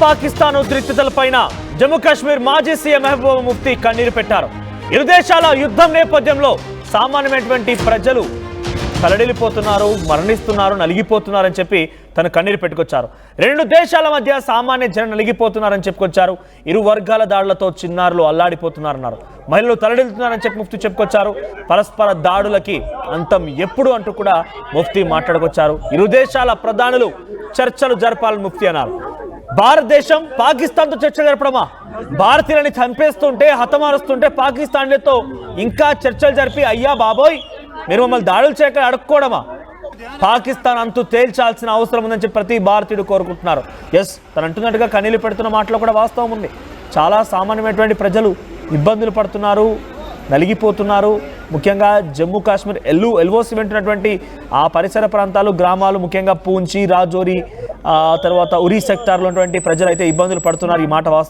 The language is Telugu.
పాకిస్తాన్ ఉద్రిక్తతలపైన జమ్మూ కాశ్మీర్ మాజీ సీఎం మెహబూబా ముఫ్తీ కన్నీరు పెట్టారు. ఇరు దేశాల యుద్ధం నేపథ్యంలో సామాన్యమైనటువంటి ప్రజలు తలడిల్లిపోతున్నారు, మరణిస్తున్నారు, నలిగిపోతున్నారని చెప్పి తన కన్నీరు పెట్టుకొచ్చారు. రెండు దేశాల మధ్య సామాన్య జనం నలిగిపోతున్నారని చెప్పుకొచ్చారు. ఇరు వర్గాల దాడులతో చిన్నారులు అల్లాడిపోతున్నారన్నారు. మహిళలు తలడిల్లుతున్నారని చెప్పి ముఫ్తీ చెప్పుకొచ్చారు. పరస్పర దాడులకి అంతం ఎప్పుడు అంటూ కూడా ముఫ్తీ మాట్లాడుకొచ్చారు. ఇరు దేశాల ప్రధానులు చర్చలు జరపాలని ముఫ్తీ అన్నారు. భారతదేశం పాకిస్తాన్తో చర్చలు జరపడమా? భారతీయులని చంపేస్తుంటే, హతమారుస్తుంటే పాకిస్తాన్లతో ఇంకా చర్చలు జరిపి అయ్యా బాబోయ్ మీరు మమ్మల్ని దాడులు చేయక అడుక్కోవడమా? పాకిస్తాన్ అంతు తేల్చాల్సిన అవసరం ఉందని చెప్పి ప్రతి భారతీయుడు కోరుకుంటున్నారు. ఎస్, తను అంటున్నట్టుగా కన్నీళ్లు పెడుతున్న మాటలో కూడా వాస్తవం ఉంది. చాలా సామాన్యమైనటువంటి ప్రజలు ఇబ్బందులు పడుతున్నారు, నలిగిపోతున్నారు. ముఖ్యంగా జమ్మూ కాశ్మీర్ ఎల్ఓసి వెంటున్నటువంటి ఆ పరిసర ప్రాంతాలు, గ్రామాలు, ముఖ్యంగా పూంచి, రాజౌరి, తర్వాత ఉరీ సెక్టార్లో ఉన్నటువంటి ప్రజలు అయితే ఇబ్బందులు పడుతున్నారు. ఈ మాట వాస్తవం.